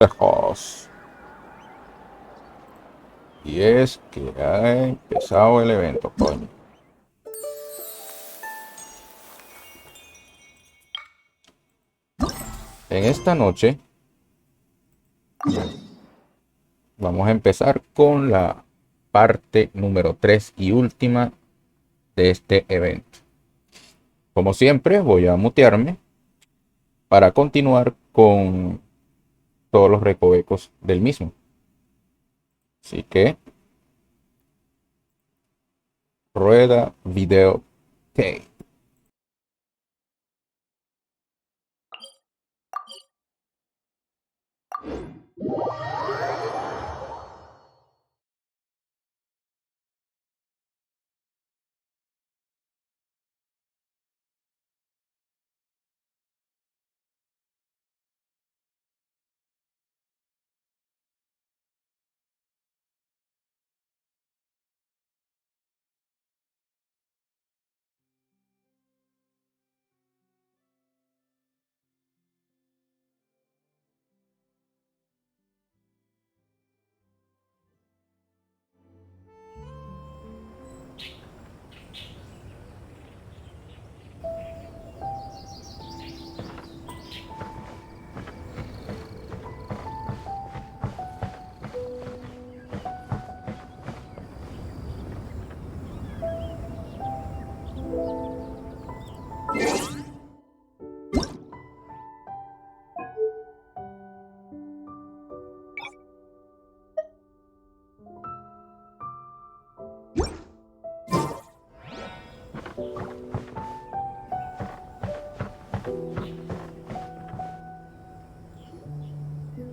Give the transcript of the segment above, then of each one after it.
Versos. Y es que ha empezado el evento, coño. En esta noche vamos a empezar con la parte número 3 y última de este evento. Como siempre, voy a mutearme para continuar con todos los recovecos del mismo. Así que rueda video tape.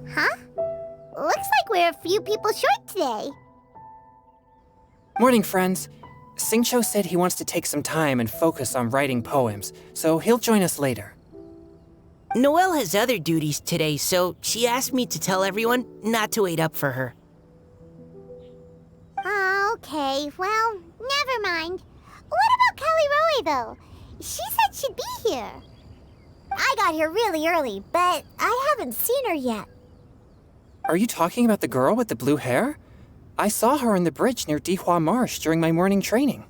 Huh? Looks like we're a few people short today. Morning, friends. Singcho said he wants to take some time and focus on writing poems, so he'll join us later. Noelle has other duties today, so she asked me to tell everyone not to wait up for her. Okay, well, never mind. What about Kelly Rowe, though? She said she'd be here. I got here really early, but I haven't seen her yet. Are you talking about the girl with the blue hair? I saw her on the bridge near Dihua Marsh during my morning training.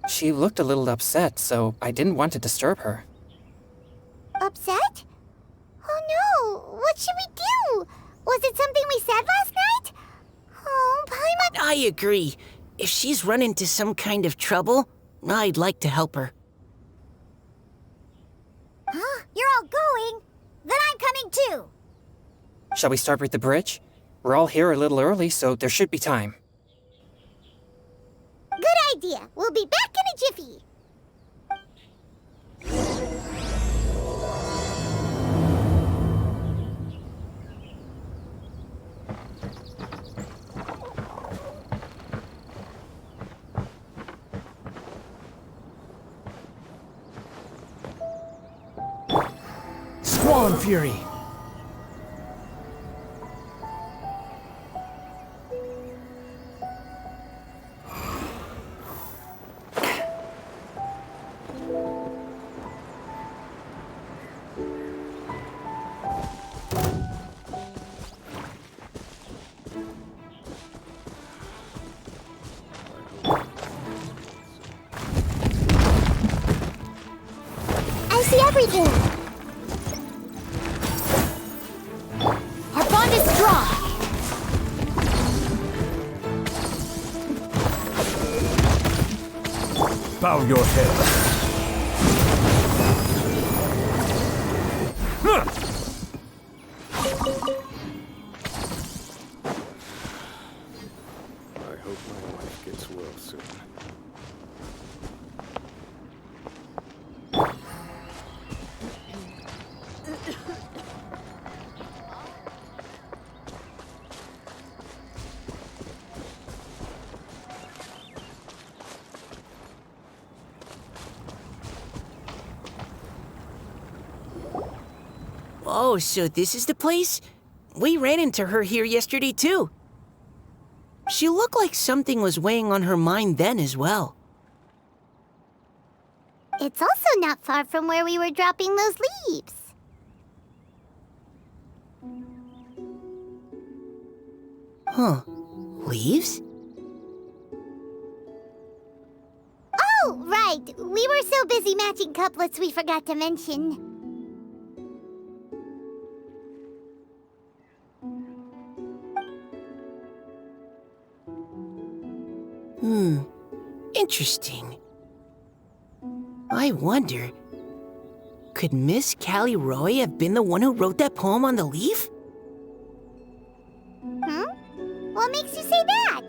She looked a little upset, so I didn't want to disturb her. Upset? Oh no, what should we do? Was it something we said last night? Oh, Paimon... I agree. If she's run into some kind of trouble, I'd like to help her. Huh? You're all going? Then I'm coming too. Shall we start with the bridge? We're all here a little early, so there should be time. Good idea. We'll be back in a jiffy. Swan Fury! I see everything. Our bond is strong. Bow your head. I hope my wife gets well soon. Oh, so this is the place? We ran into her here yesterday, too. She looked like something was weighing on her mind then as well. It's also not far from where we were dropping those leaves. Huh. Leaves? Oh, right. We were so busy matching couplets we forgot to mention. Interesting. I wonder, could Miss Callie Roy have been the one who wrote that poem on the leaf? Hmm? What makes you say that?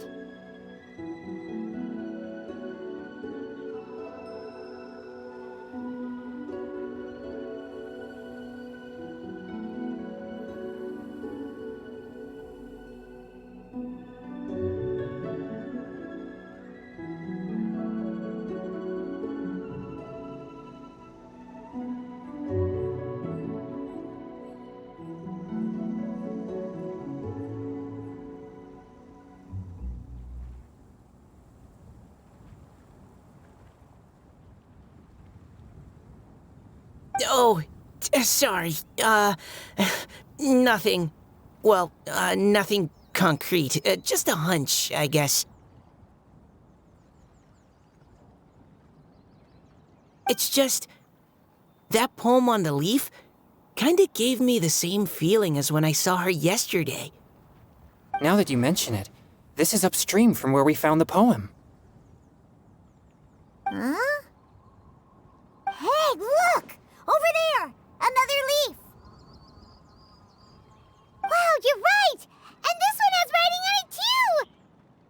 Oh, sorry. Nothing. Well, nothing concrete. Just a hunch, I guess. It's just, that poem on the leaf kinda gave me the same feeling as when I saw her yesterday. Now that you mention it, this is upstream from where we found the poem. Huh? Hey, look! Over there! Another leaf! Wow, you're right! And this one has writing on it too!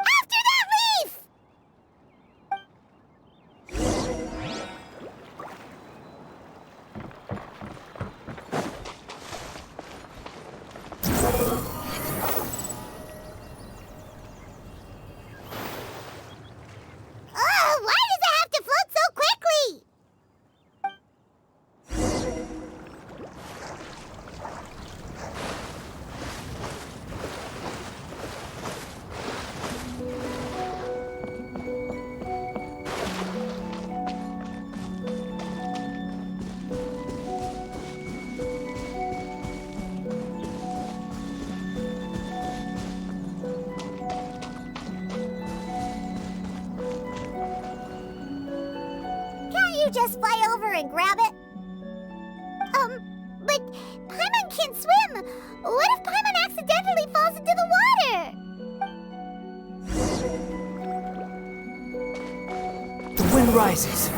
After that leaf! Why does it have to float so quickly? Can't you just fly over and grab it? But Paimon can't swim. What if Paimon accidentally falls into the water? The wind rises.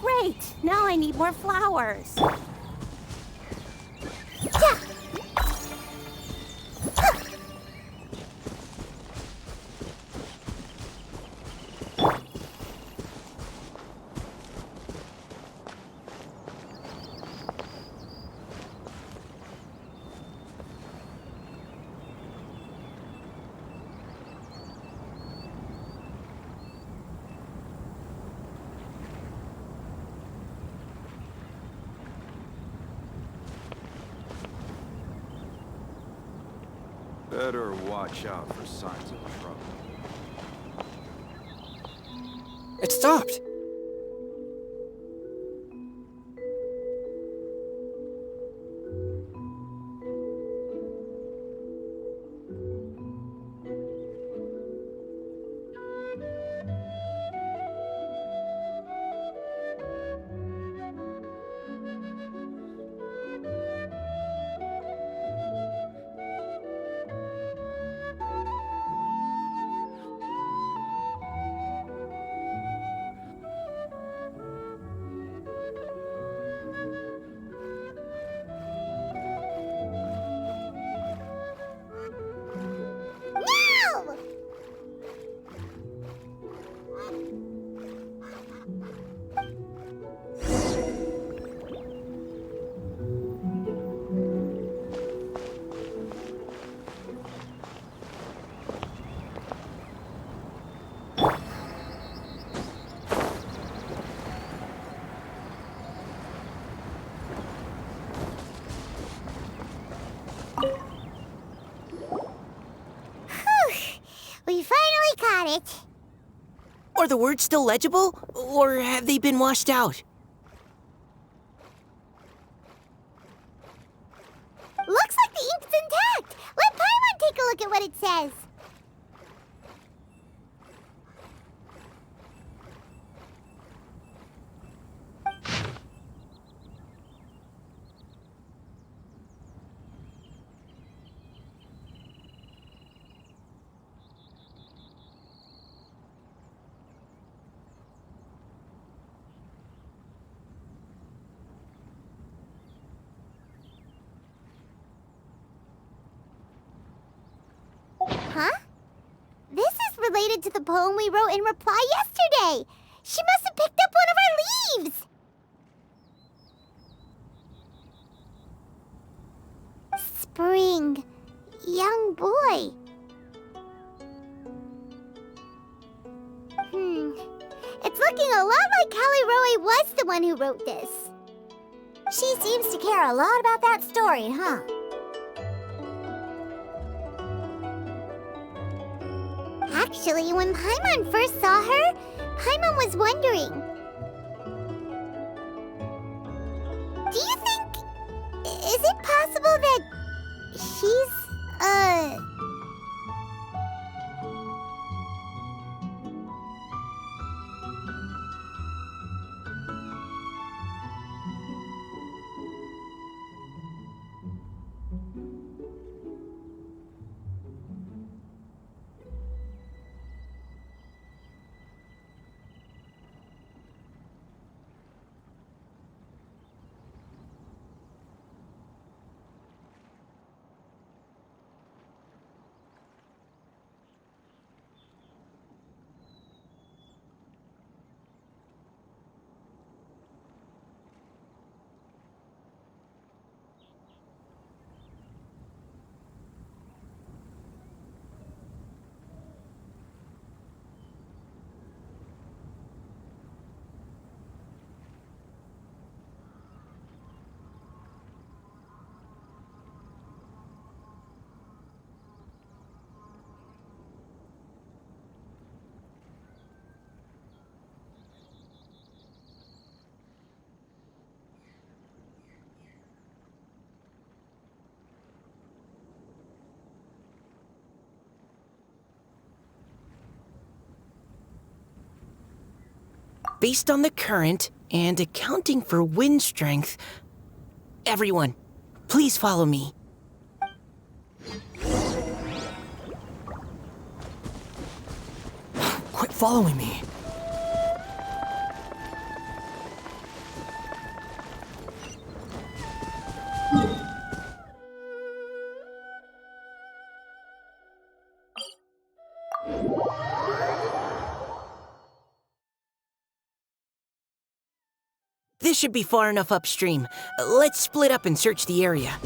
Great! Now I need more flowers. Yeah. Better watch out for signs of trouble. It stopped! No! Whew, we finally caught it. Are the words still legible, or have they been washed out? Looks like the ink's intact. Let Paimon take a look at what it says. Huh? This is related to the poem we wrote in reply yesterday. She must have picked up one of our leaves. Spring. Young boy. It's looking a lot like Callie Roe was the one who wrote this. She seems to care a lot about that story, huh? Actually, when Paimon first saw her, Paimon was wondering. Do you think... Is it possible that she's, Based on the current and accounting for wind strength, everyone, please follow me. Quit following me. This should be far enough upstream. Let's split up and search the area.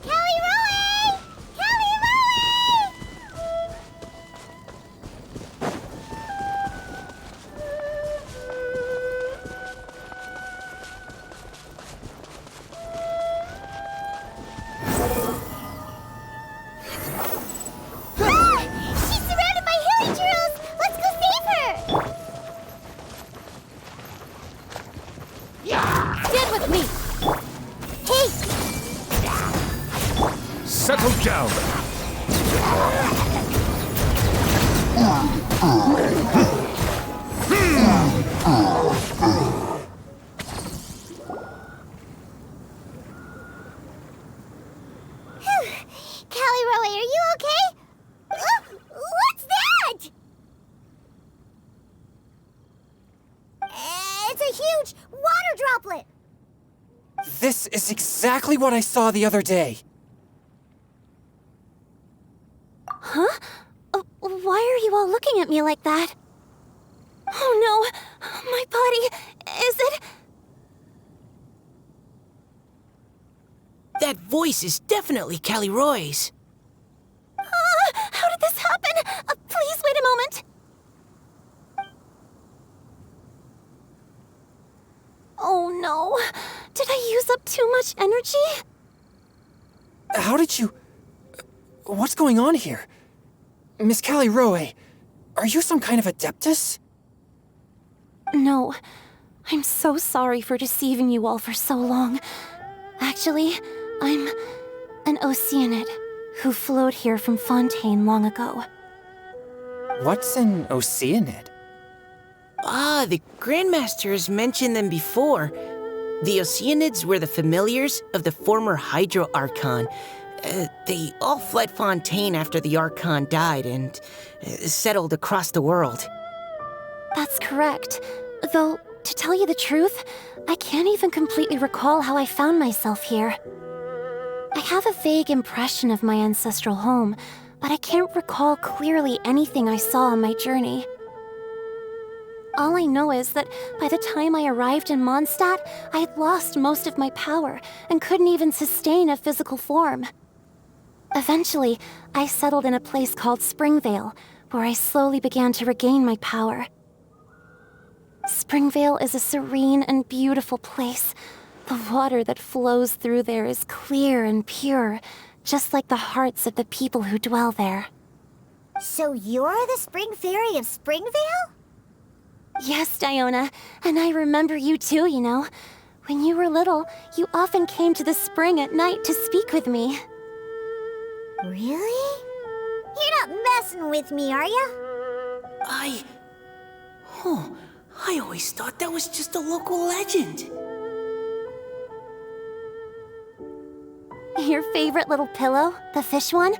Callie Roe! Callie Roe! Ah! She's surrounded by hilly churros! Let's go save her! Stand with me! Hey! Settle down. Callie Roe, are you okay? What's that? It's a huge water droplet! This is exactly what I saw the other day. Huh? Why are you all looking at me like that? Oh no! My body... Is it... That voice is definitely Callie Roy's. How did this happen? Please wait a moment. Oh no. Did I use up too much energy? How did you... What's going on here? Miss Callie Roe, Are you some kind of adeptus? No, I'm so sorry for deceiving you all for so long. Actually, I'm an Oceanid who flowed here from Fontaine long ago. What's an Oceanid? Ah, the Grandmaster has mentioned them before. The Oceanids were the familiars of the former Hydro Archon. They all fled Fontaine after the Archon died and settled across the world. That's correct. Though, to tell you the truth, I can't even completely recall how I found myself here. I have a vague impression of my ancestral home, but I can't recall clearly anything I saw on my journey. All I know is that by the time I arrived in Mondstadt, I had lost most of my power and couldn't even sustain a physical form. Eventually, I settled in a place called Springvale, where I slowly began to regain my power. Springvale is a serene and beautiful place. The water that flows through there is clear and pure, just like the hearts of the people who dwell there. So you're the Spring Fairy of Springvale? Yes, Diona, and I remember you too, you know. When you were little, you often came to the spring at night to speak with me. Really? You're not messing with me, are ya? I always thought that was just a local legend. Your favorite little pillow, the fish one,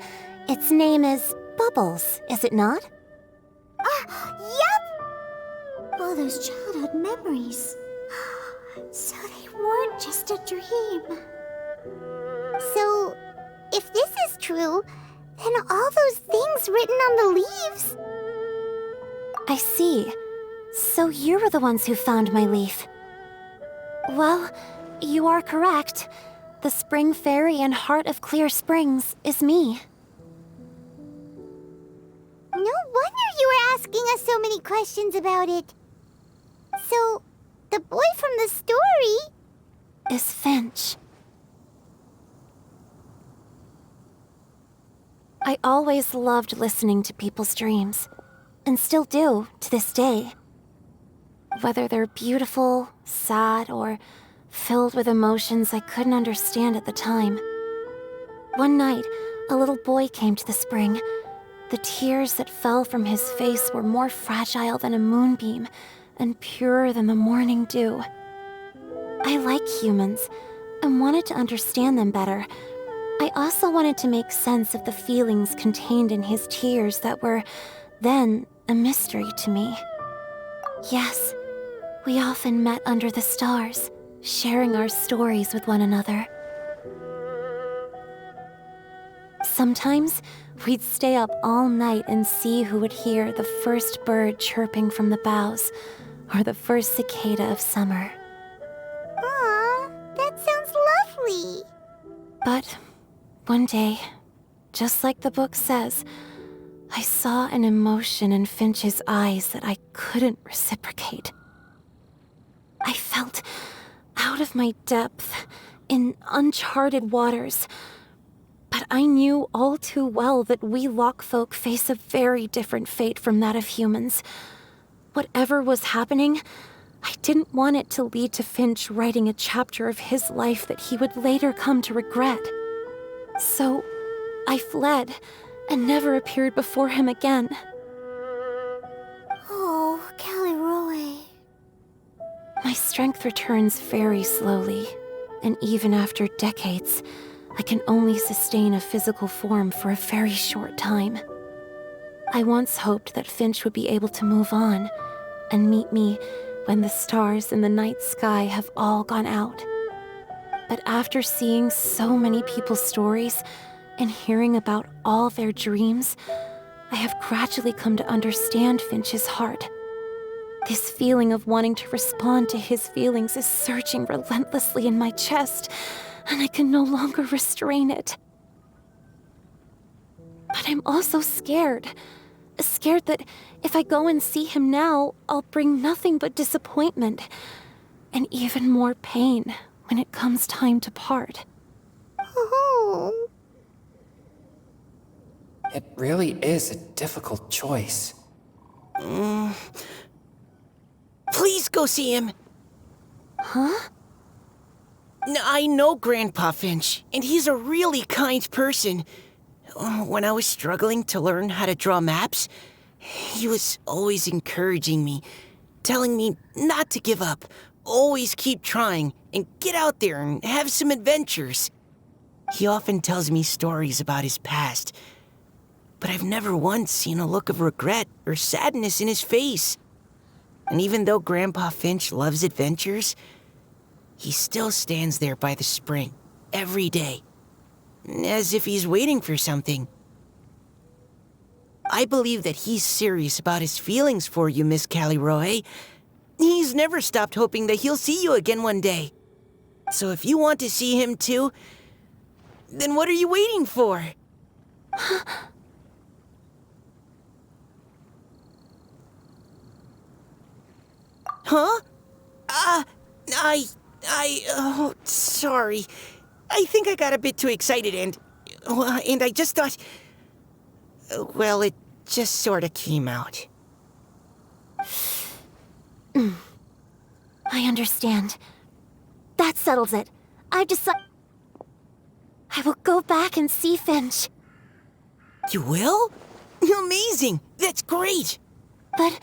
its name is Bubbles, is it not? Yep! All those childhood memories. So they weren't just a dream. So, if this is true, then all those things written on the leaves... I see. So you were the ones who found my leaf. Well, you are correct. The Spring Fairy and Heart of Clear Springs is me. No wonder you were asking us so many questions about it. So, the boy from the story... Is Finch. I always loved listening to people's dreams, and still do to this day. Whether they're beautiful, sad, or filled with emotions I couldn't understand at the time. One night, a little boy came to the spring. The tears that fell from his face were more fragile than a moonbeam and purer than the morning dew. I like humans and wanted to understand them better. I also wanted to make sense of the feelings contained in his tears that were, then, a mystery to me. Yes, we often met under the stars, sharing our stories with one another. Sometimes, we'd stay up all night and see who would hear the first bird chirping from the boughs, or the first cicada of summer. Aw, that sounds lovely. But one day, just like the book says, I saw an emotion in Finch's eyes that I couldn't reciprocate. I felt out of my depth, in uncharted waters. But I knew all too well that we Lockfolk face a very different fate from that of humans. Whatever was happening, I didn't want it to lead to Finch writing a chapter of his life that he would later come to regret. So, I fled, and never appeared before him again. Oh, Caliroe. My strength returns very slowly, and even after decades, I can only sustain a physical form for a very short time. I once hoped that Finch would be able to move on, and meet me when the stars in the night sky have all gone out. But after seeing so many people's stories, and hearing about all their dreams, I have gradually come to understand Finch's heart. This feeling of wanting to respond to his feelings is surging relentlessly in my chest, and I can no longer restrain it. But I'm also scared. Scared that if I go and see him now, I'll bring nothing but disappointment, and even more pain when it comes time to part. Oh. It really is a difficult choice. Please go see him. Huh? I know Grandpa Finch, and he's a really kind person. When I was struggling to learn how to draw maps, he was always encouraging me, telling me not to give up, always keep trying, and get out there and have some adventures. He often tells me stories about his past, but I've never once seen a look of regret or sadness in his face. And even though Grandpa Finch loves adventures, he still stands there by the spring every day, as if he's waiting for something. I believe that he's serious about his feelings for you, Miss Callie. He's never stopped hoping that he'll see you again one day. So if you want to see him too, then what are you waiting for? Huh? Oh, sorry. I think I got a bit too excited and I just thought, well, it just sort of came out. I understand. That settles it. I've decided I will go back and see Finch. You will? Amazing! That's great! But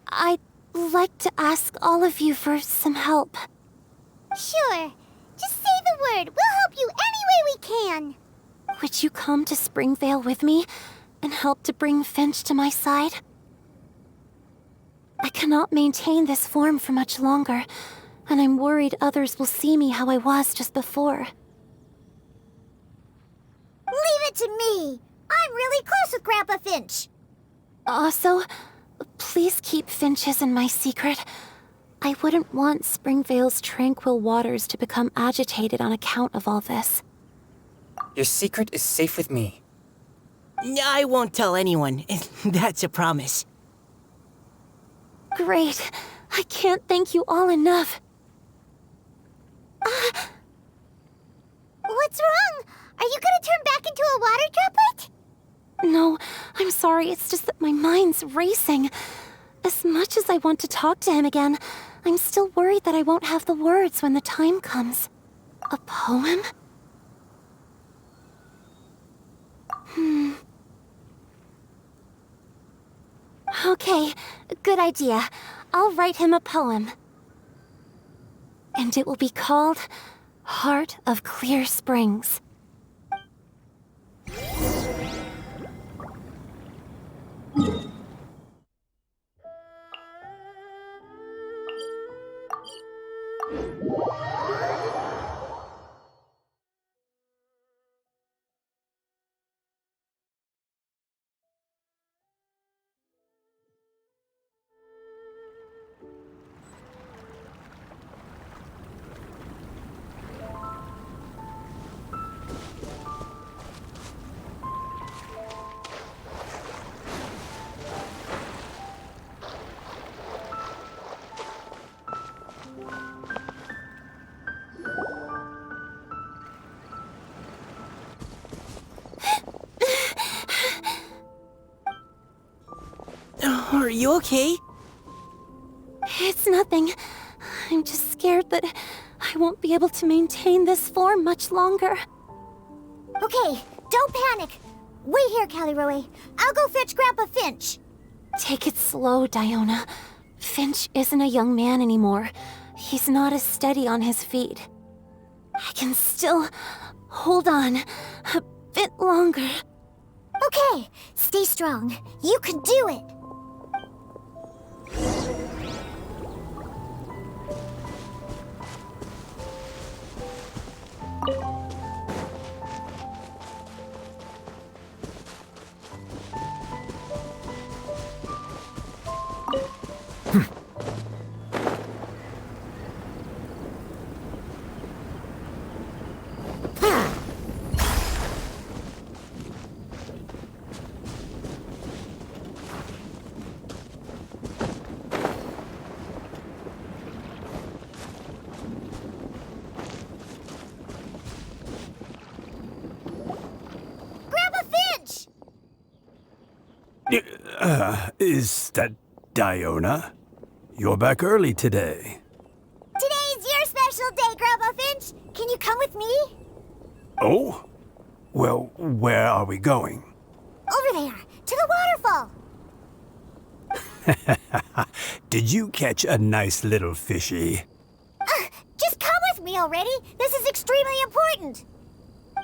I'd like to ask all of you for some help. Sure. Just say the word. We'll help you any way we can. Would you come to Springvale with me and help to bring Finch to my side? I cannot maintain this form for much longer, and I'm worried others will see me how I was just before. Leave it to me. I'm really close with Grandpa Finch. Also, please keep Finch's in my secret. I wouldn't want Springvale's tranquil waters to become agitated on account of all this. Your secret is safe with me. I won't tell anyone. That's a promise. Great. I can't thank you all enough. What's wrong? Are you gonna turn back into a water droplet? No, I'm sorry. It's just that my mind's racing. As much as I want to talk to him again, I'm still worried that I won't have the words when the time comes. A poem? Okay, good idea. I'll write him a poem. And it will be called Heart of Clear Springs. Are you okay? It's nothing. I'm just scared that I won't be able to maintain this form much longer. Okay, don't panic. Wait here, Callie. I'll go fetch Grandpa Finch. Take it slow, Diona. Finch isn't a young man anymore. He's not as steady on his feet. I can still hold on a bit longer. Okay, stay strong. You can do it. Is that Diona. You're back early today. Today's your special day, Grandpa Finch. Can you come with me? Oh? Well, where are we going? Over there, to the waterfall. Did you catch a nice little fishy? Just come with me already. This is extremely important.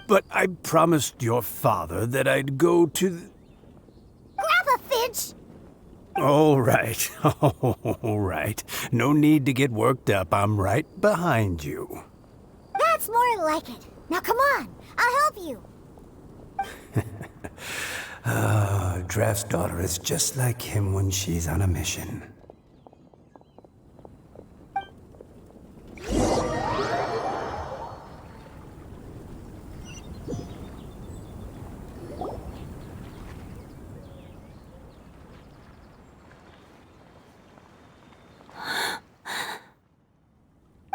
But I promised your father that I'd go to Grandpa Finch! All right. All right. No need to get worked up. I'm right behind you. That's more like it. Now come on, I'll help you. Draft's daughter is just like him when she's on a mission.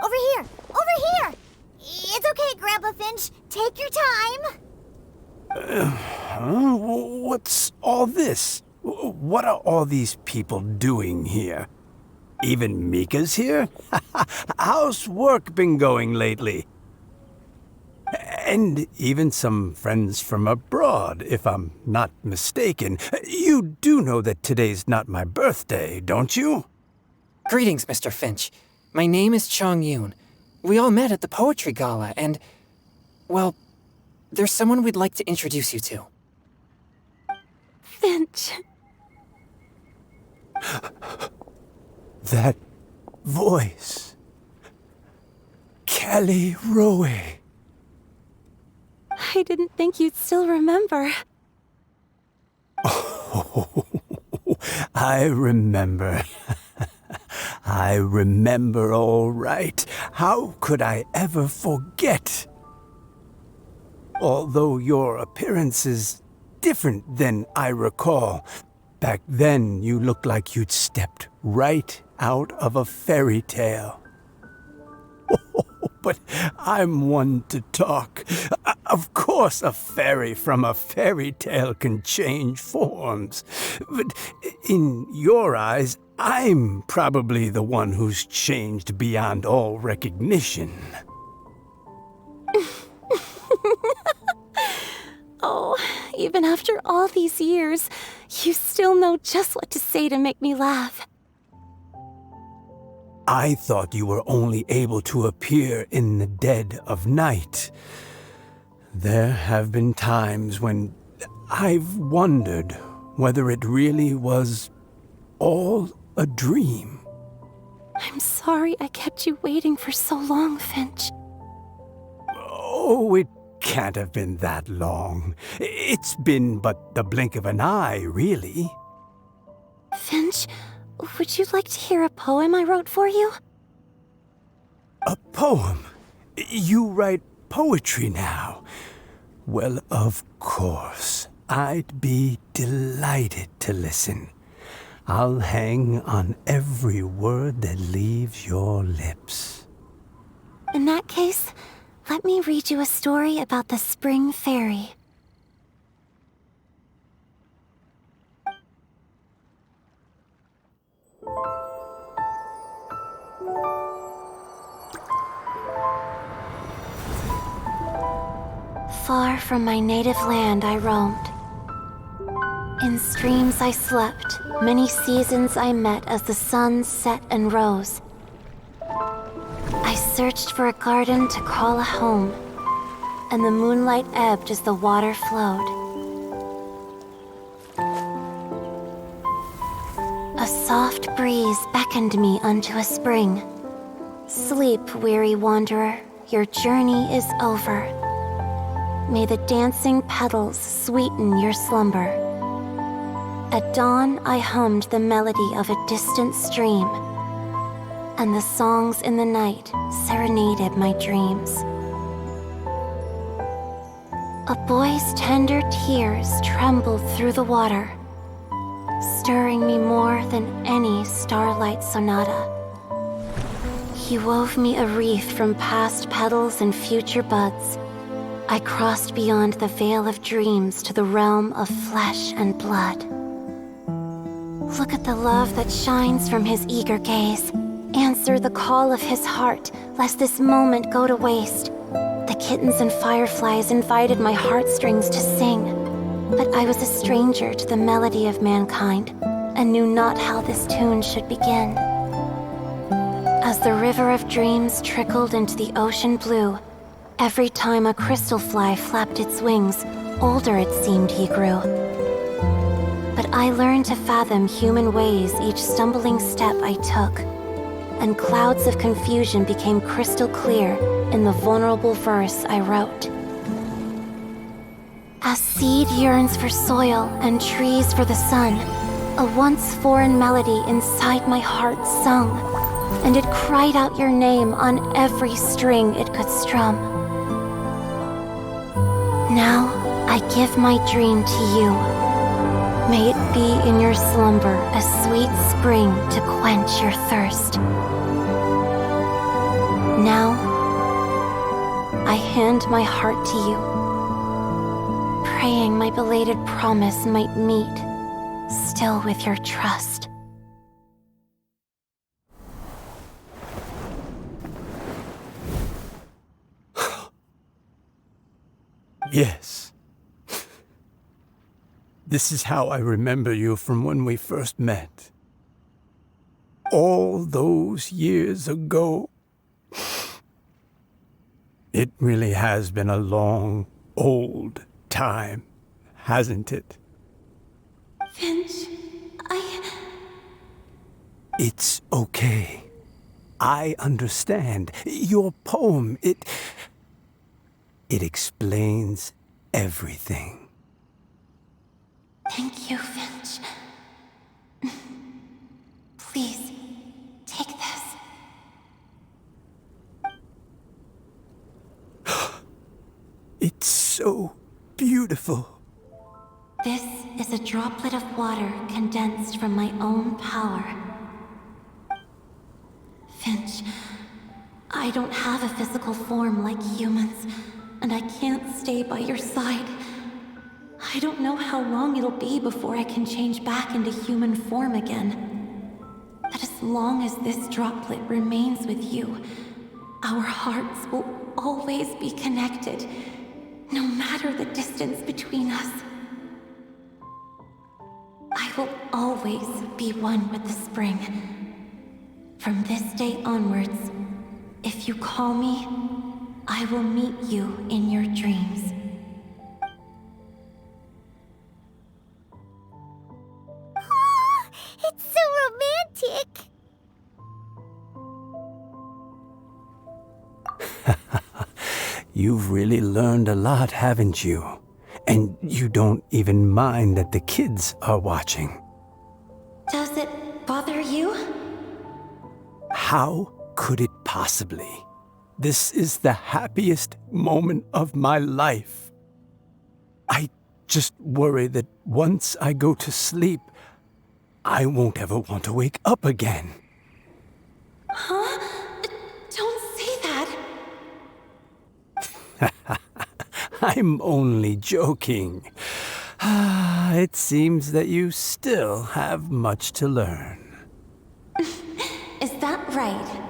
Over here! Over here! It's okay, Grandpa Finch. Take your time. What's all this? What are all these people doing here? Even Mika's here? How's work been going lately? And even some friends from abroad, if I'm not mistaken. You do know that today's not my birthday, don't you? Greetings, Mr. Finch. My name is Chong Yoon. We all met at the poetry gala, and, well, there's someone we'd like to introduce you to. Finch. That voice. Callie Rowe. I didn't think you'd still remember. Oh, I remember. I remember all right. How could I ever forget? Although your appearance is different than I recall, back then you looked like you'd stepped right out of a fairy tale. But I'm one to talk. Of course a fairy from a fairy tale can change forms. But in your eyes, I'm probably the one who's changed beyond all recognition. Oh, even after all these years, you still know just what to say to make me laugh. I thought you were only able to appear in the dead of night. There have been times when I've wondered whether it really was all a dream. I'm sorry I kept you waiting for so long, Finch. Oh, it can't have been that long. It's been but the blink of an eye, really. Finch, would you like to hear a poem I wrote for you? A poem? You write poetry now? Well, of course. I'd be delighted to listen. I'll hang on every word that leaves your lips. In that case, let me read you a story about the Spring Fairy. Far from my native land I roamed. In streams I slept, many seasons I met as the sun set and rose. I searched for a garden to call a home, and the moonlight ebbed as the water flowed. A soft breeze beckoned me unto a spring. Sleep, weary wanderer, your journey is over. May the dancing petals sweeten your slumber. At dawn, I hummed the melody of a distant stream, and the songs in the night serenaded my dreams. A boy's tender tears trembled through the water, stirring me more than any starlight sonata. He wove me a wreath from past petals and future buds. I crossed beyond the veil of dreams to the realm of flesh and blood. Look at the love that shines from his eager gaze. Answer the call of his heart, lest this moment go to waste. The kittens and fireflies invited my heartstrings to sing, but I was a stranger to the melody of mankind, and knew not how this tune should begin. As the river of dreams trickled into the ocean blue, every time a crystal fly flapped its wings, older it seemed he grew. But I learned to fathom human ways each stumbling step I took, and clouds of confusion became crystal clear in the vulnerable verse I wrote. As seed yearns for soil and trees for the sun, a once foreign melody inside my heart sung, and it cried out your name on every string it could strum. Now I give my dream to you. May it be in your slumber a sweet spring to quench your thirst. Now, I hand my heart to you, praying my belated promise might meet, still with your trust. Yes. This is how I remember you from when we first met. All those years ago. It really has been a long, old time, hasn't it? Finch, It's okay. I understand. Your poem, it explains everything. Thank you, Finch. Please, take this. It's so beautiful. This is a droplet of water condensed from my own power. Finch, I don't have a physical form like humans, and I can't stay by your side. I don't know how long it'll be before I can change back into human form again. But as long as this droplet remains with you, our hearts will always be connected, no matter the distance between us. I will always be one with the spring. From this day onwards, if you call me, I will meet you in your dreams. Oh, it's so romantic. You've really learned a lot, haven't you? And you don't even mind that the kids are watching. Does it bother you? How could it possibly? This is the happiest moment of my life. I just worry that once I go to sleep, I won't ever want to wake up again. Huh? Don't say that. I'm only joking. It seems that you still have much to learn. Is that right?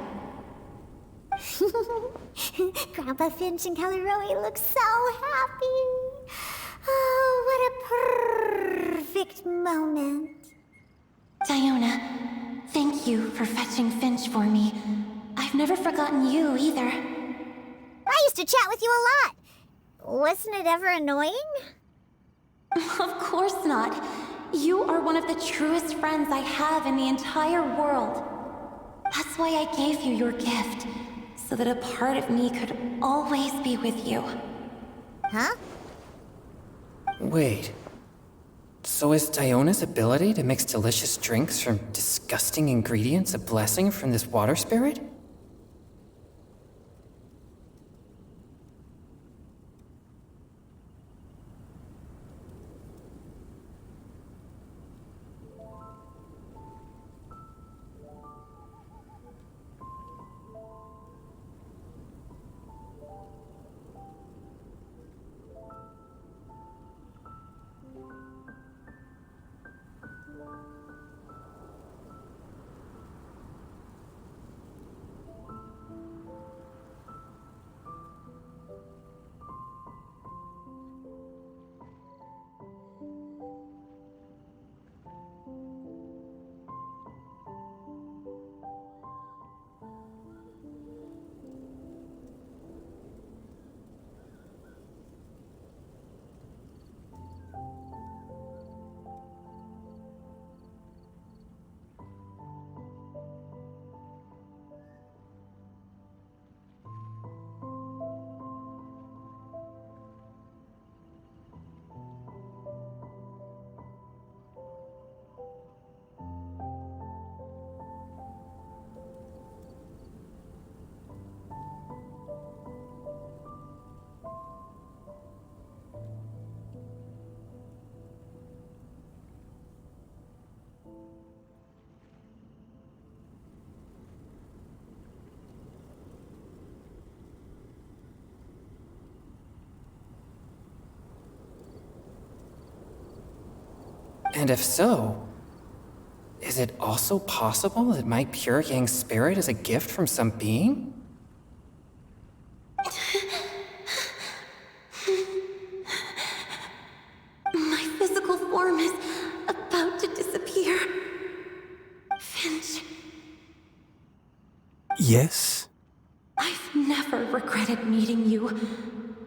Grandpa Finch and Kelly Rowie look so happy. Oh, what a perfect moment. Diona, thank you for fetching Finch for me. I've never forgotten you either. I used to chat with you a lot. Wasn't it ever annoying? Of course not. You are one of the truest friends I have in the entire world. That's why I gave you your gift, so that a part of me could always be with you. Huh? Wait. So is Diona's ability to mix delicious drinks from disgusting ingredients a blessing from this water spirit? And if so, is it also possible that my pure yang spirit is a gift from some being? My physical form is about to disappear. Finch, Yes? I've never regretted meeting you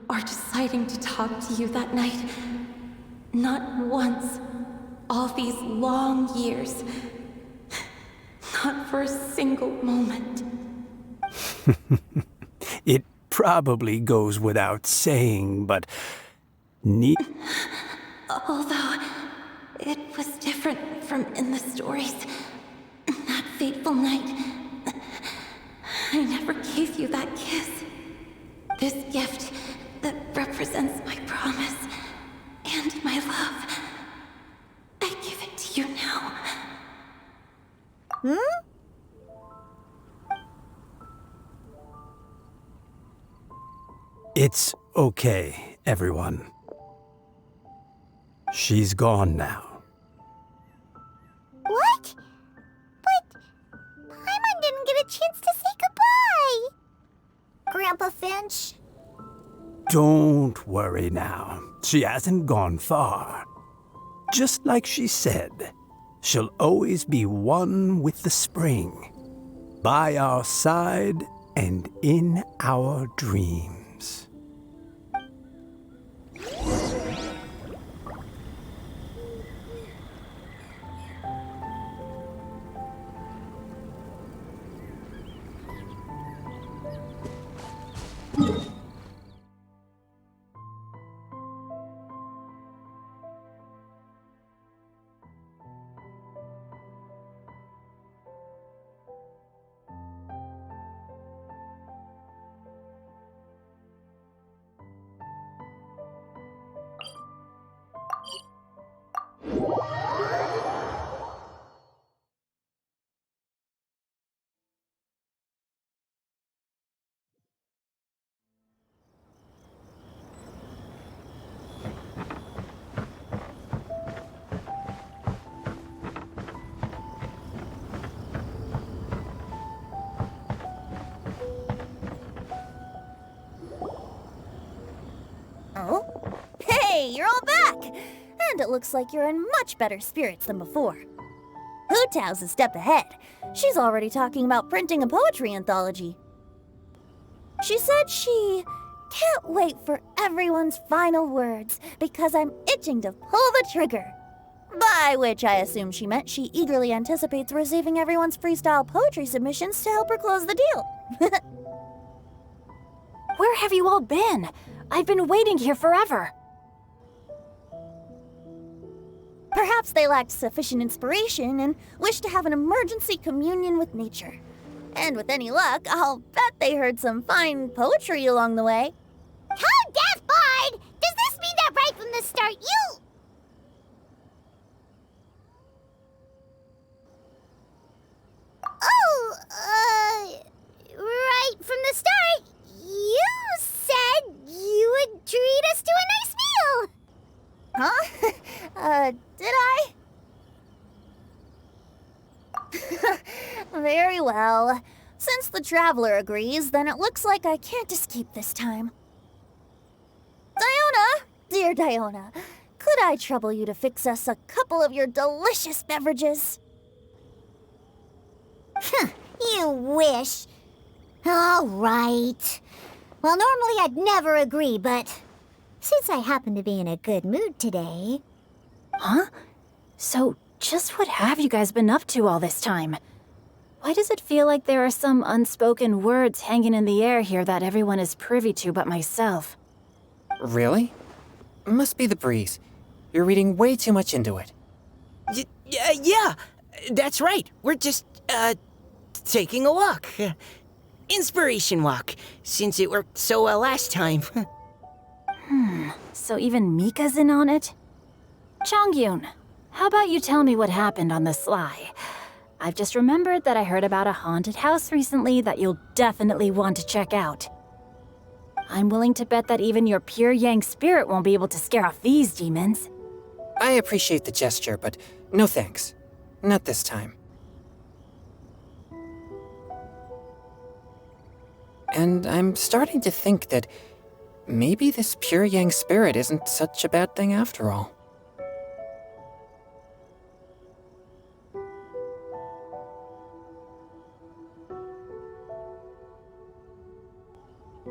or deciding to talk to you that night. Not once. All these long years. Not for a single moment. It probably goes without saying, but... Although, it was different from in the stories. That fateful night, I never gave you that kiss. This gift that represents my promise and my love. I give it to you now. It's okay, everyone. She's gone now. What? But Paimon didn't get a chance to say goodbye. Grandpa Finch? Don't worry now. She hasn't gone far. Just like she said, she'll always be one with the spring, by our side and in our dreams. Oh? Hey, you're all back! And it looks like you're in much better spirits than before. Hu Tao's a step ahead. She's already talking about printing a poetry anthology. She said she can't wait for everyone's final words because I'm itching to pull the trigger. By which I assume she meant she eagerly anticipates receiving everyone's freestyle poetry submissions to help her close the deal. Where have you all been? I've been waiting here forever. Perhaps they lacked sufficient inspiration and wished to have an emergency communion with nature. And with any luck, I'll bet they heard some fine poetry along the way. How deaf Bard! Does this mean that right from the start you... Oh, right from the start, you said you would treat us to a nice meal! Huh? Did I? Very well. Since the Traveler agrees, then it looks like I can't escape this time. Diona! Dear Diona, could I trouble you to fix us a couple of your delicious beverages? You wish. All right. Well, normally I'd never agree, but since I happen to be in a good mood today... Huh? So, just what have you guys been up to all this time? Why does it feel like there are some unspoken words hanging in the air here that everyone is privy to but myself? Really? Must be the breeze. You're reading way too much into it. Yeah, that's right. We're just, taking a walk. Inspiration walk, since it worked so well last time. So even Mika's in on it? Chongyun, how about you tell me what happened on the sly? I've just remembered that I heard about a haunted house recently that you'll definitely want to check out. I'm willing to bet that even your pure yang spirit won't be able to scare off these demons. I appreciate the gesture, but no thanks. Not this time. And I'm starting to think that maybe this pure yang spirit isn't such a bad thing after all.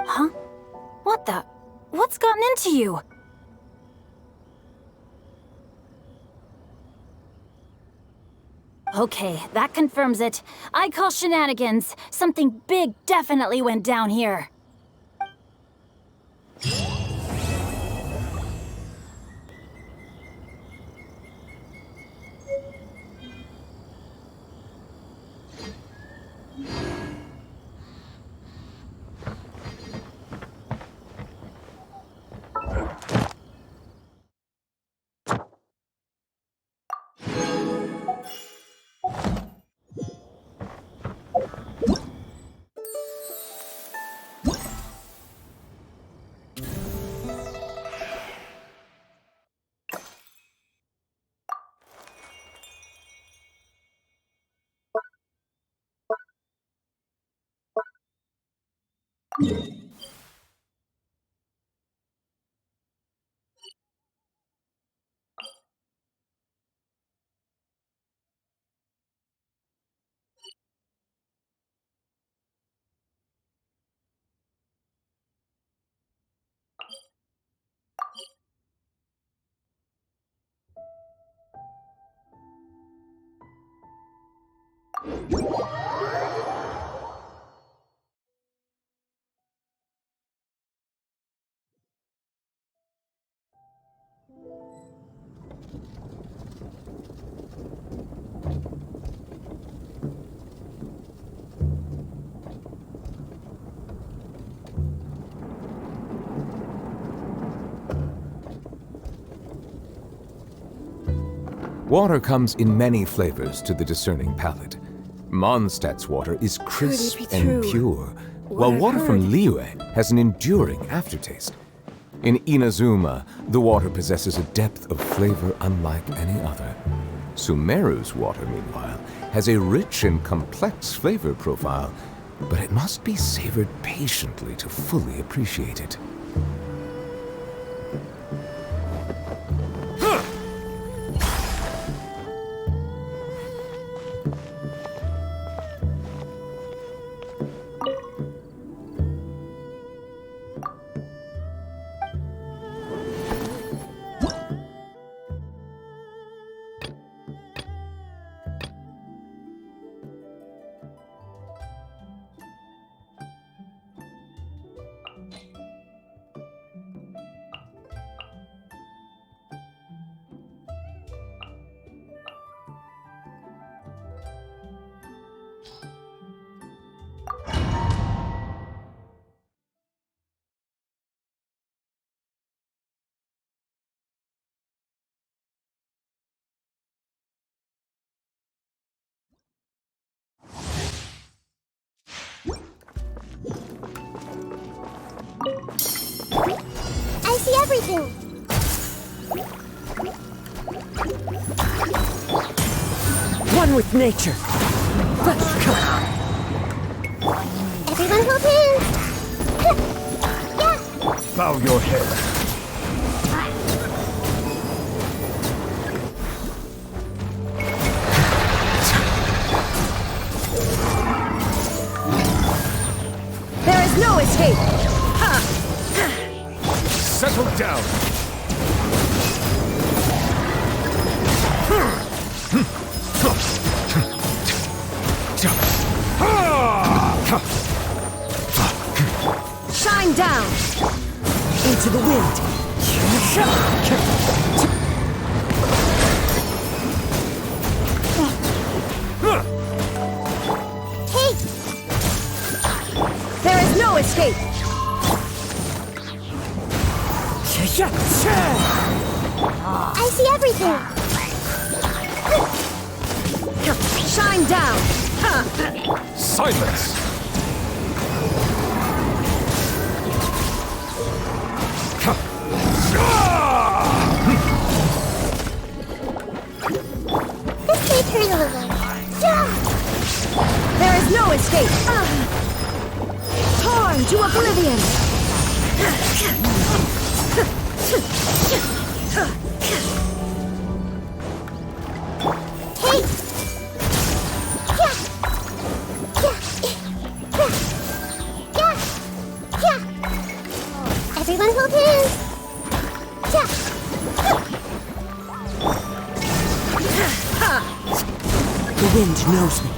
Huh? What the? What's gotten into you? Okay, that confirms it. I call shenanigans. Something big definitely went down here. Water comes in many flavors to the discerning palate. Mondstadt's water is crisp and pure, while water from Liyue has an enduring aftertaste. In Inazuma, the water possesses a depth of flavor unlike any other. Sumeru's water, meanwhile, has a rich and complex flavor profile, but it must be savored patiently to fully appreciate it. I see everything! One with nature. Let's go. Everyone hold hands! Yeah! Bow your head. There is no escape. Settle down. Shine down. Into the wind. Take! There is no escape. I see everything! Shine down. Silence. There is no escape! Torn to oblivion! Everyone hold hands. The wind knows me.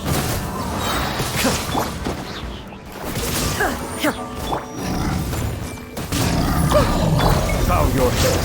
Bow your head.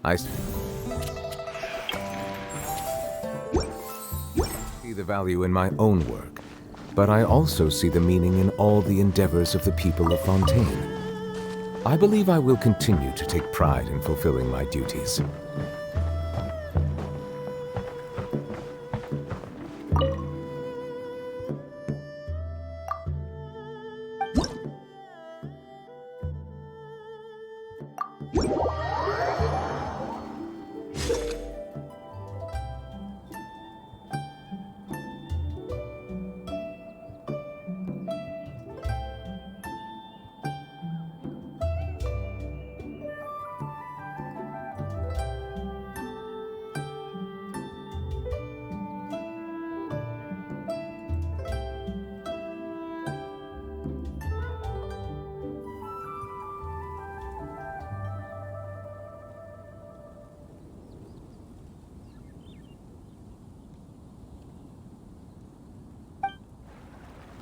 I see the value in my own work, but I also see the meaning in all the endeavors of the people of Fontaine. I believe I will continue to take pride in fulfilling my duties.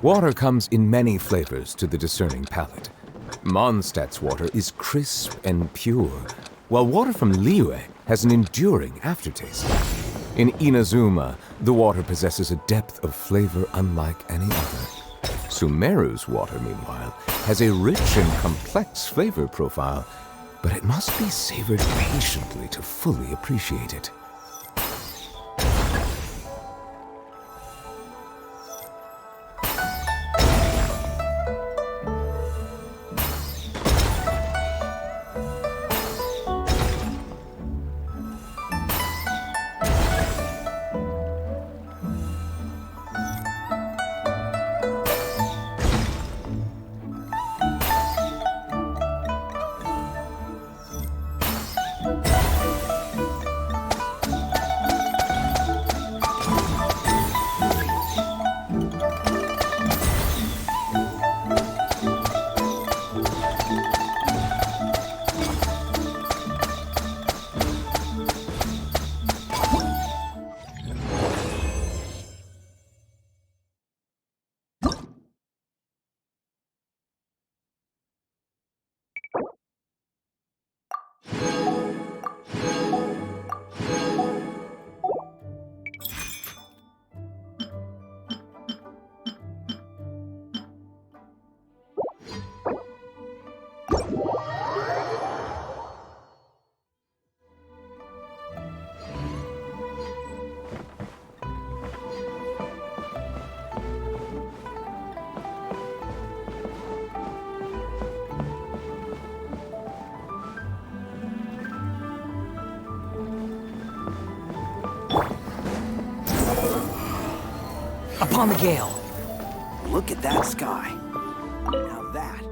Water comes in many flavors to the discerning palate. Mondstadt's water is crisp and pure, while water from Liyue has an enduring aftertaste. In Inazuma, the water possesses a depth of flavor unlike any other. Sumeru's water, meanwhile, has a rich and complex flavor profile, but it must be savored patiently to fully appreciate it. Upon the gale. Look at that sky. Now that.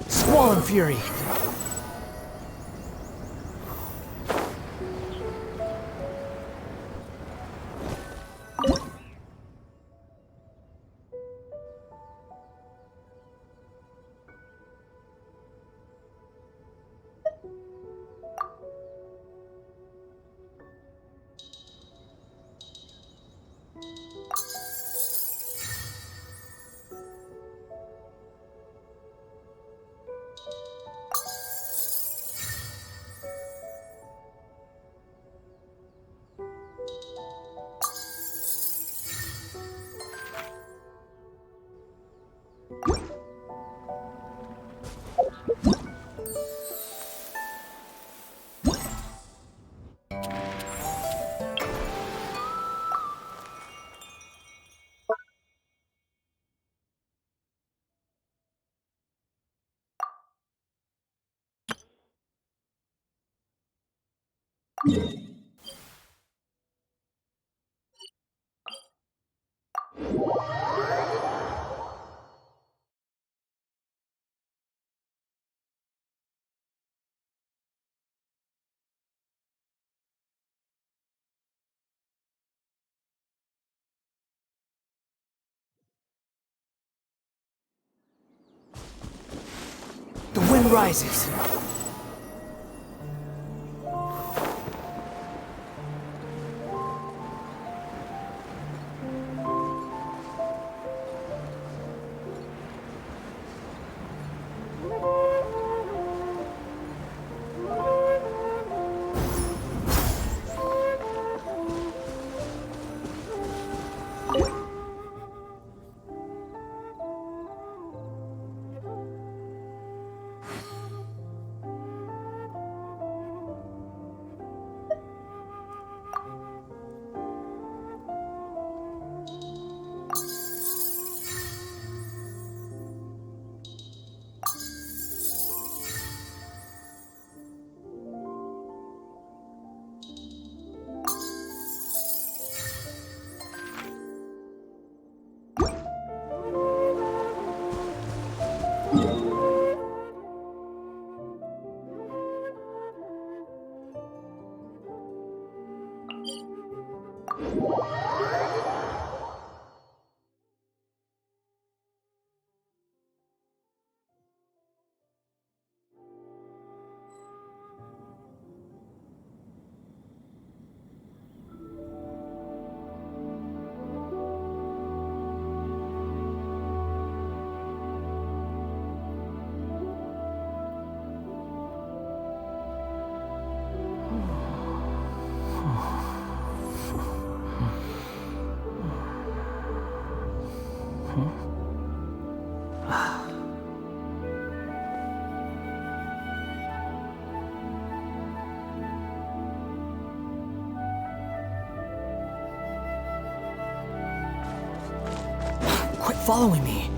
Squall Fury. The wind rises. Quit following me.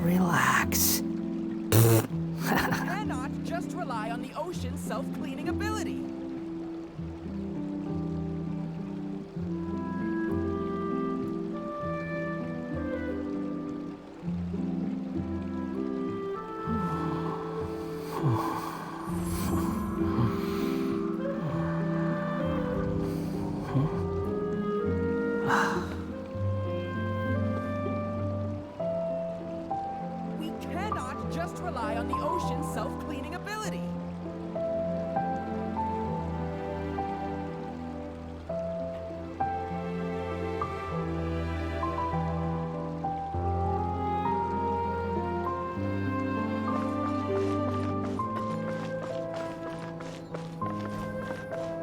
Relax. Cannot just rely on the ocean's self-cleaning ability. We cannot just rely on the ocean's self-cleaning ability.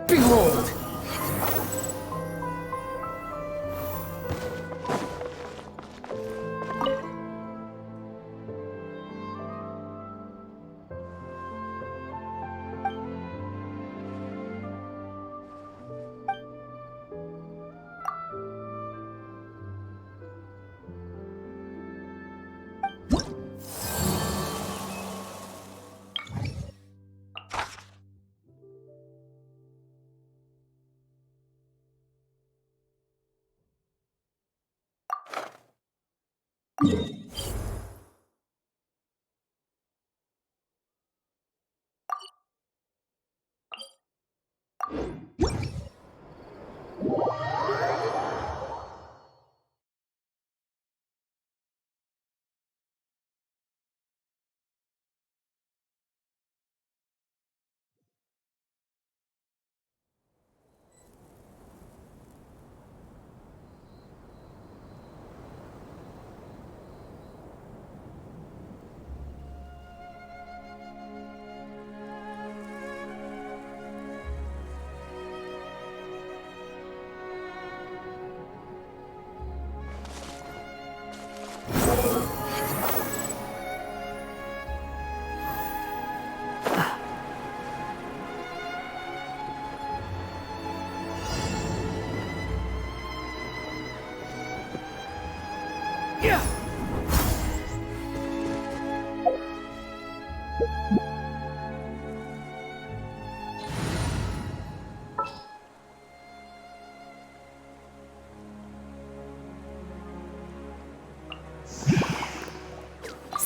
Behold!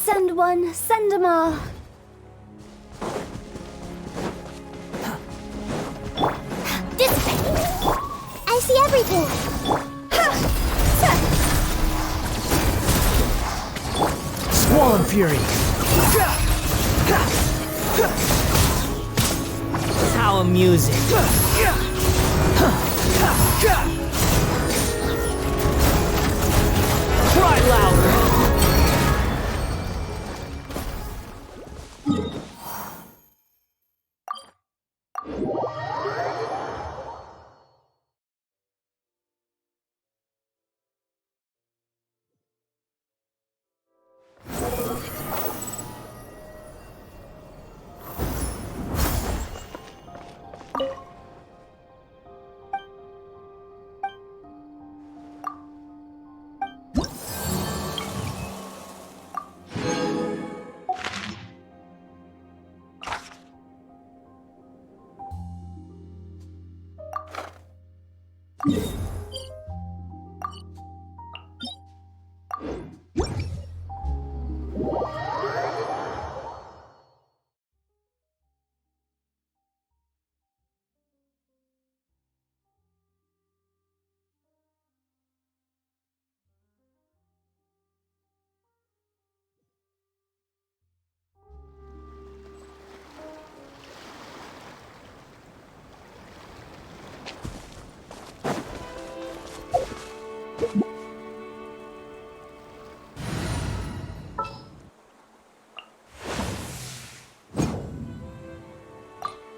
Send one, send them all. Dissipate! I see everything! Squall Fury! How amusing! Cry louder!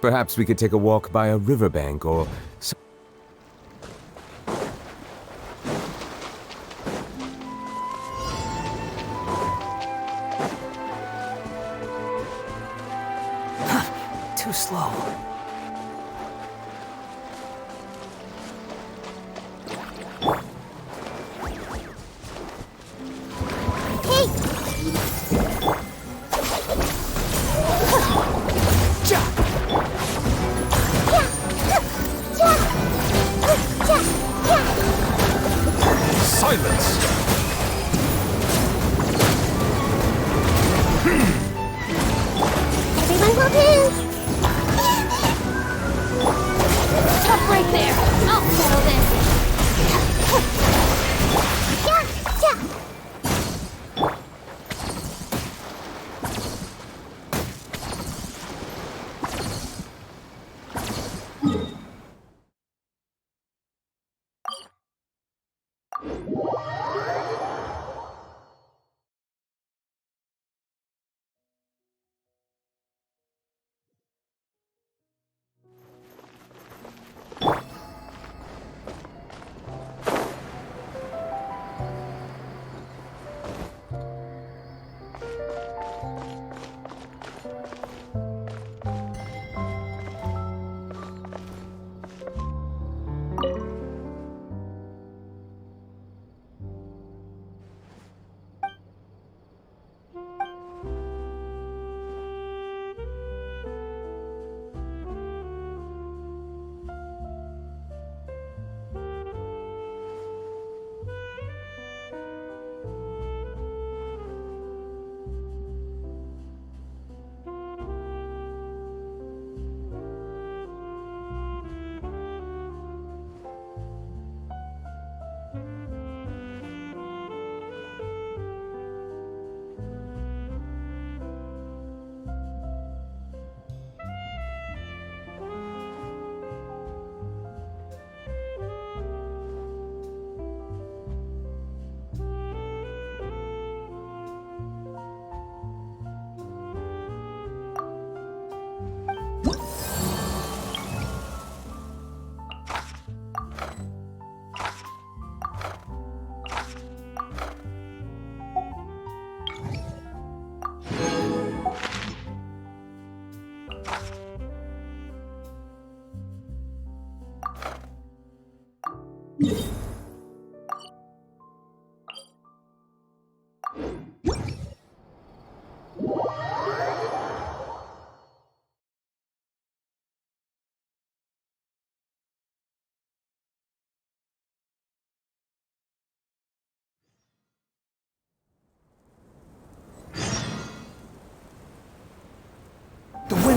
Perhaps we could take a walk by a riverbank or... Too slow. Silence! Everyone will dance!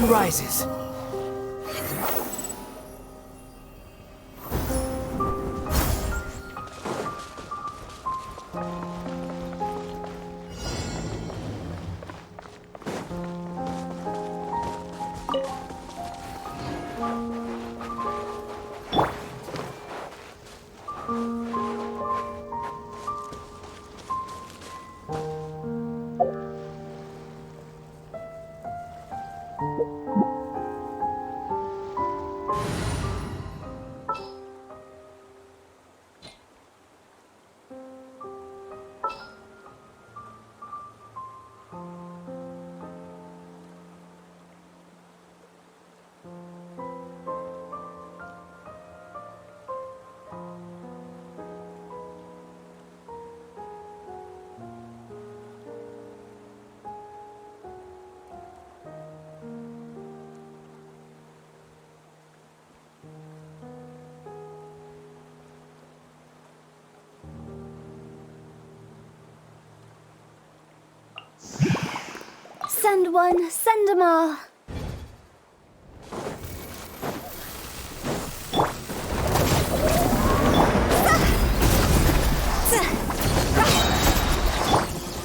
sun rises. Send one, send 'em all.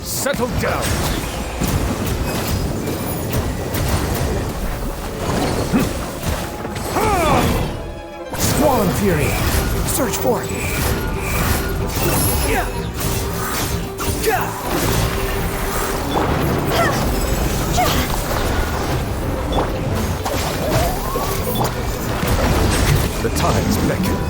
Settle down. Squall and Fury. Search for it. The tides beckon.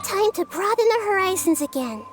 Time to broaden the horizons again.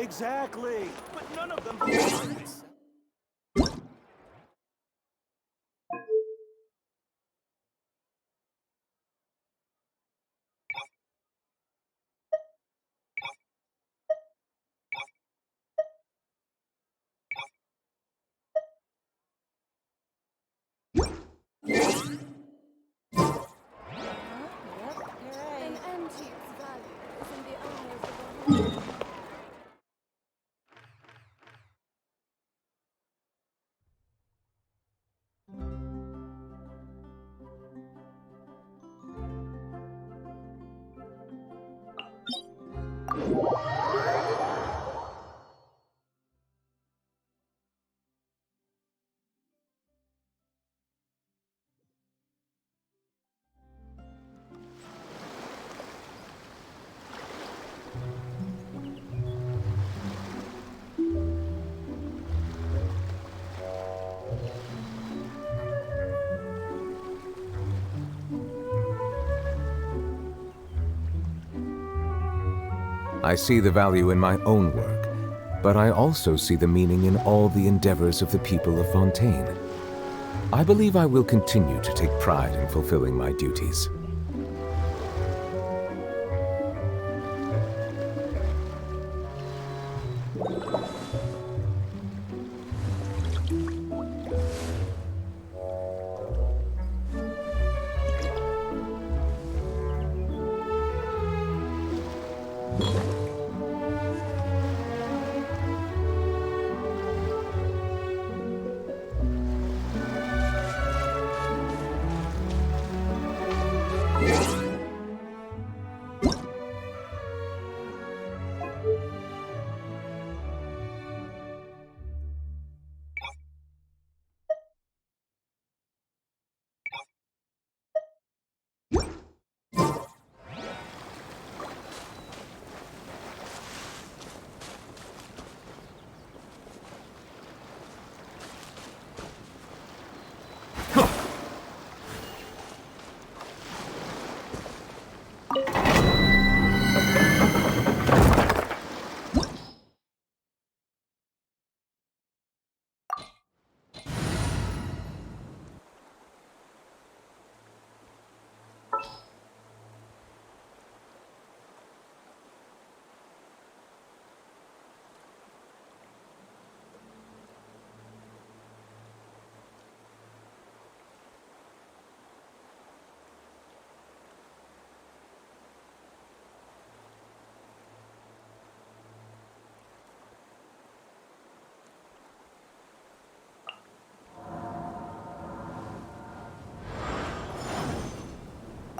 Exactly. But none of them belong. I see the value in my own work, but I also see the meaning in all the endeavors of the people of Fontaine. I believe I will continue to take pride in fulfilling my duties.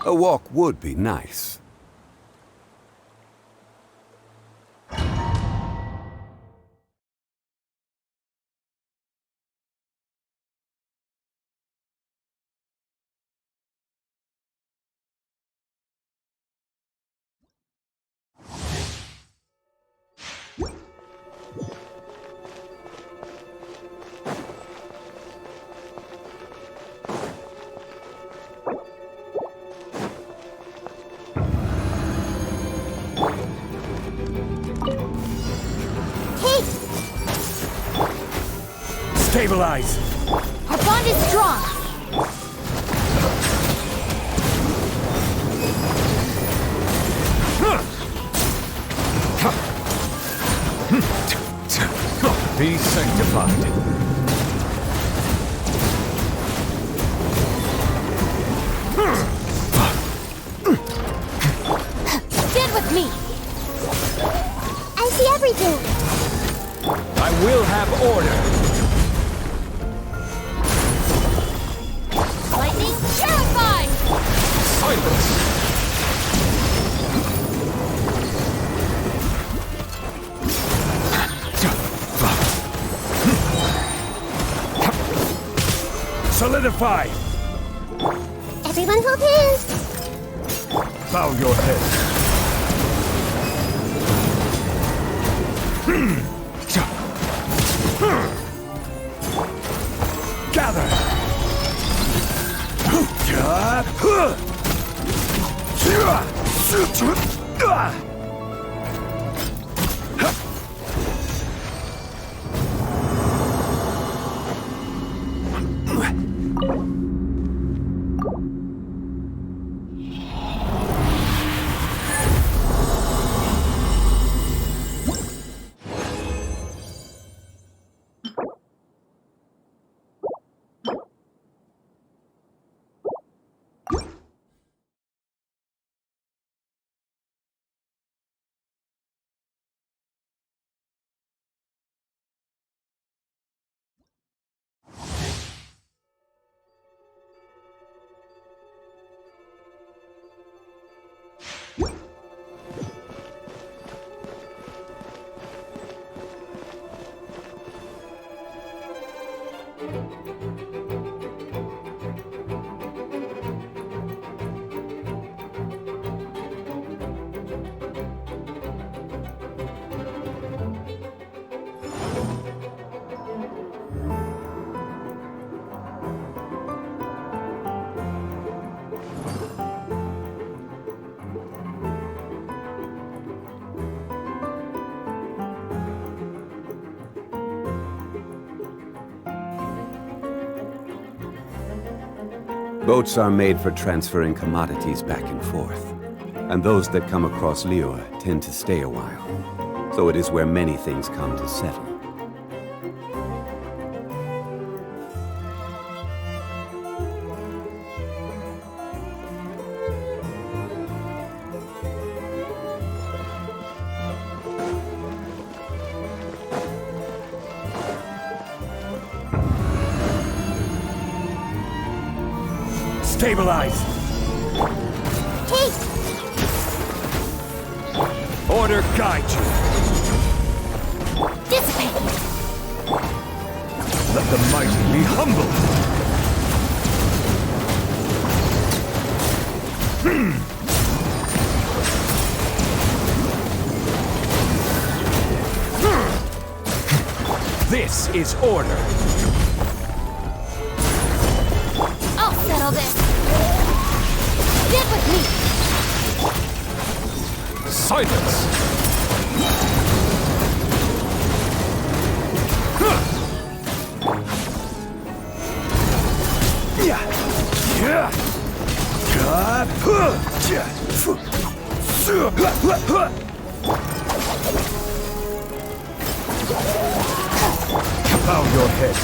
A walk would be nice. Stabilize! Our bond is strong! Be sanctified. Stand with me! I see everything! I will have order. Lightning, terrified! Silence! Solidify! Everyone hold hands! Bow your head. Gather! Boats are made for transferring commodities back and forth, and those that come across Liyue tend to stay a while, so it is where many things come to settle. Stabilize! Hey! Order guide you! Dissipate! Let the mighty be humbled! This is order! I'll settle this! Get with me! Silence! Bow your head.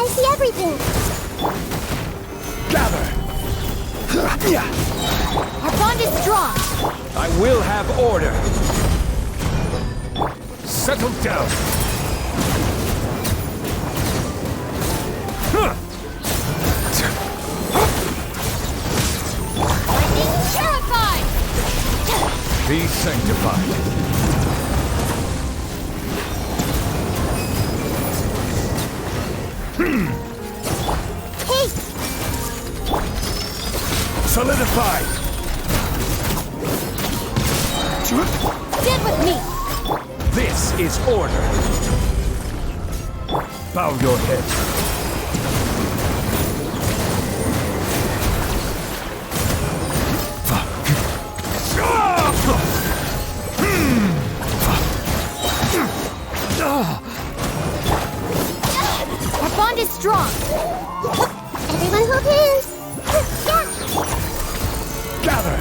I see everything! Gather! Our bond is strong! I will have order. Settle down. Lightning terrified! Be sanctified. Haste! Solidified! Get with me! This is order! Bow your head. Our bond is strong! Everyone hold hands! Gather!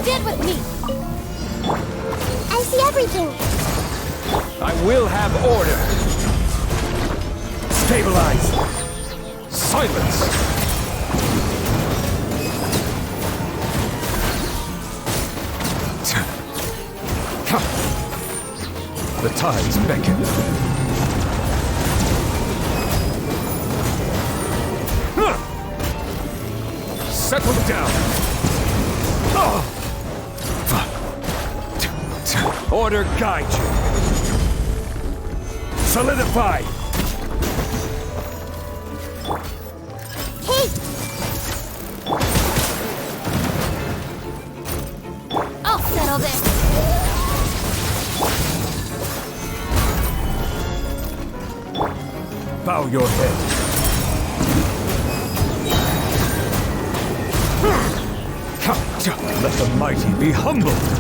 Get with me! I see everything. I will have order. Stabilize. Silence! The tides beckon. Settle down! Order guide you! Solidify! Hey! I'll settle this! Bow your head. Let the mighty be humbled.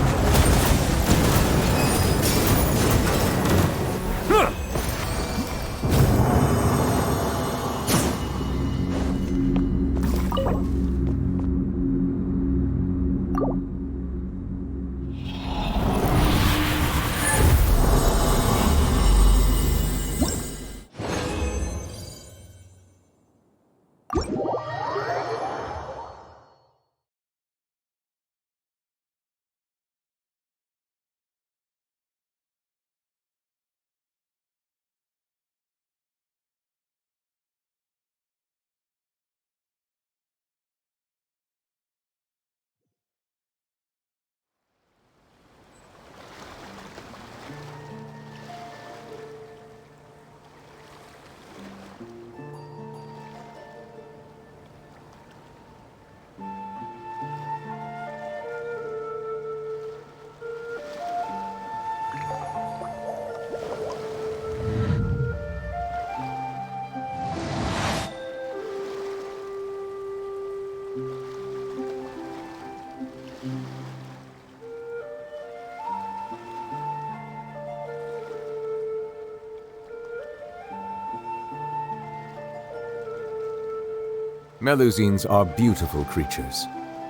Melusines are beautiful creatures.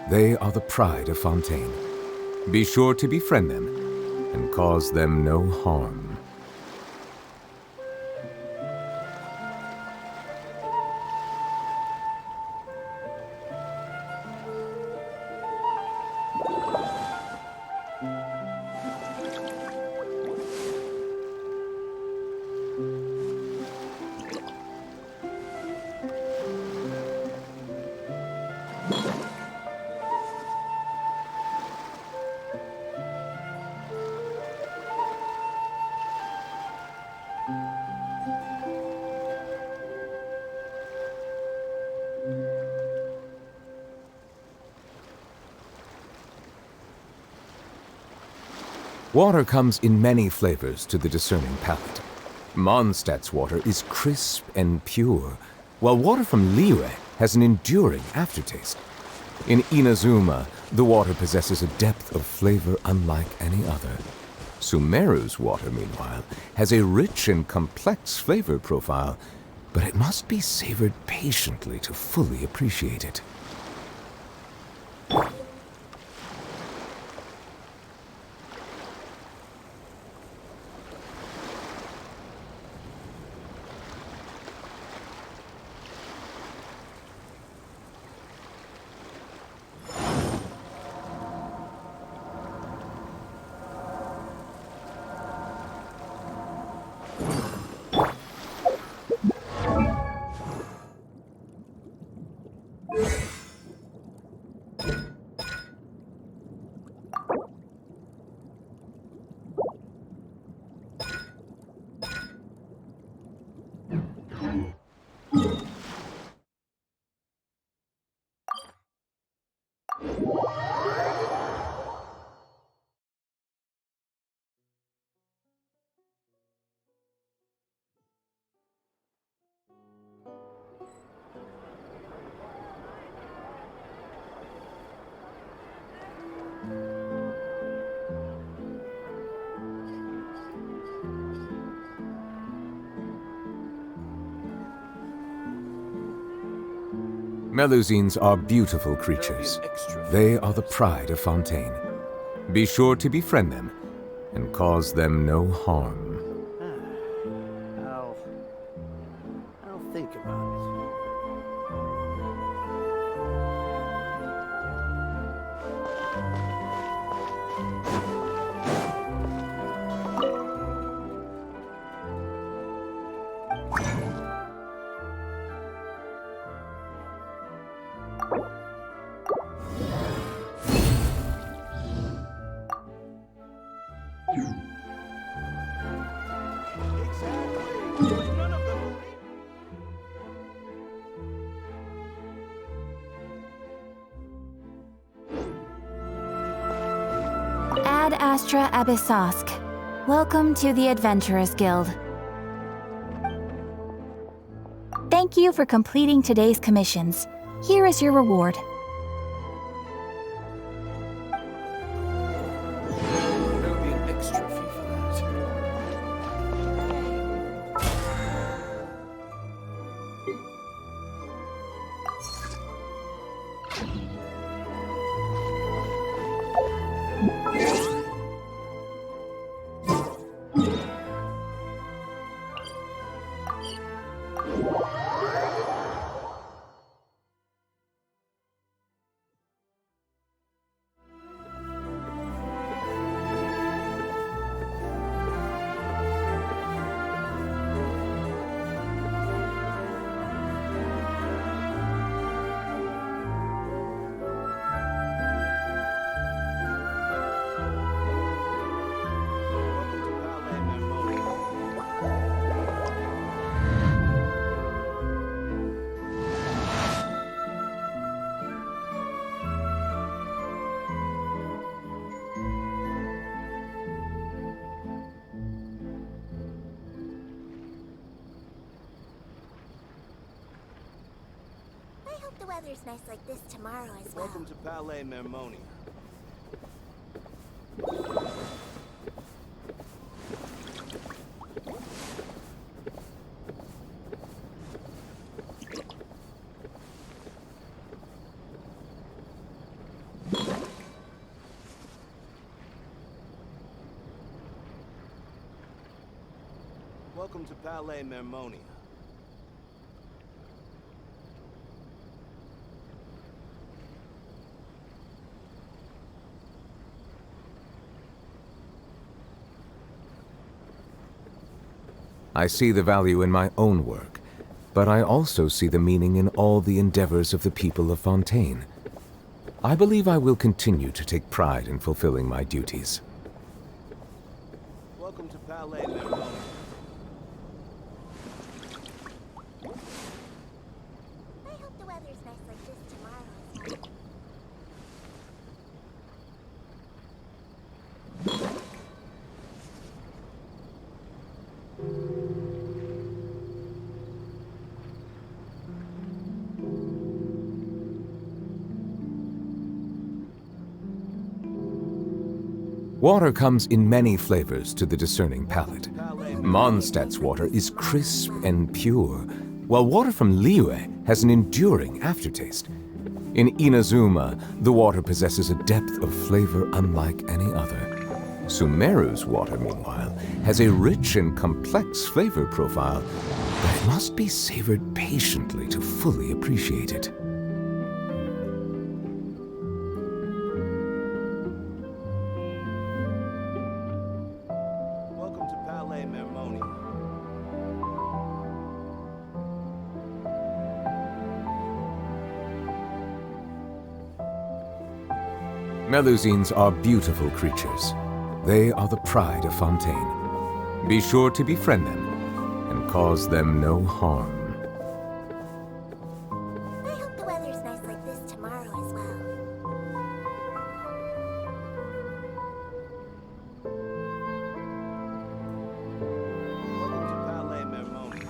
They are the pride of Fontaine. Be sure to befriend them and cause them no harm. Water comes in many flavors to the discerning palate. Mondstadt's water is crisp and pure, while water from Liyue has an enduring aftertaste. In Inazuma, the water possesses a depth of flavor unlike any other. Sumeru's water, meanwhile, has a rich and complex flavor profile, but it must be savored patiently to fully appreciate it. Melusines are beautiful creatures. They are the pride of Fontaine. Be sure to befriend them and cause them no harm. I'll think about it. Ad Astra Abyssosk. Welcome to the Adventurers Guild. Thank you for completing today's commissions. Here is your reward. There'll be an extra fee for that. I hope the weather's nice like this tomorrow as well. Welcome to Palais Mermonia. Welcome to Palais Mermonia. I see the value in my own work, but I also see the meaning in all the endeavors of the people of Fontaine. I believe I will continue to take pride in fulfilling my duties. Welcome to Palais Mermonia. I hope the weather's nice like this tomorrow as well. Water comes in many flavors to the discerning palate. Mondstadt's water is crisp and pure, while water from Liyue has an enduring aftertaste. In Inazuma, the water possesses a depth of flavor unlike any other. Sumeru's water, meanwhile, has a rich and complex flavor profile, but it must be savored patiently to fully appreciate it. Welcome to Palais Mermonia. Melusines are beautiful creatures. They are the pride of Fontaine. Be sure to befriend them and cause them no harm. I hope the weather's nice like this tomorrow as well. Welcome to Palais Mermonia.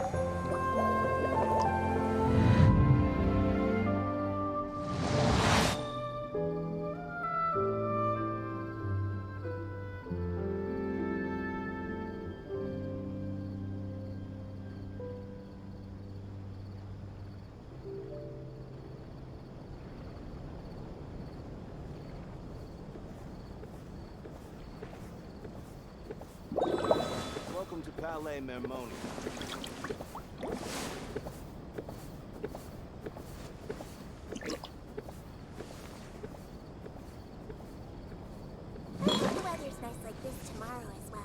Palais Mermonia. The weather's nice like this tomorrow as well.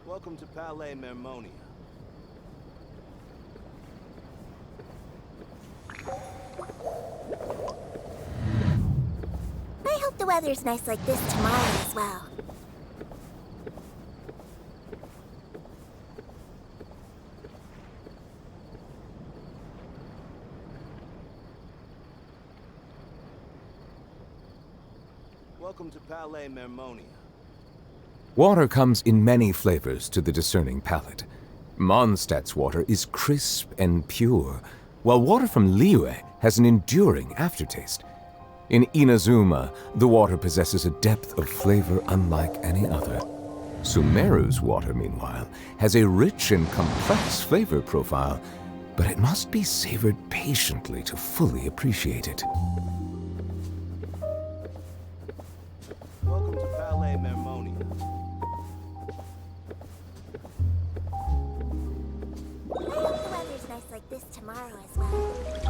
Welcome to Palais Mermonia. I hope the weather's nice like this tomorrow as well. Welcome to Palais Mermonia. Water comes in many flavors to the discerning palate. Mondstadt's water is crisp and pure, while water from Liyue has an enduring aftertaste. In Inazuma, the water possesses a depth of flavor unlike any other. Sumeru's water, meanwhile, has a rich and complex flavor profile, but it must be savored patiently to fully appreciate it. Welcome to Palais Mermonia. I hope the weather's nice like this tomorrow as well.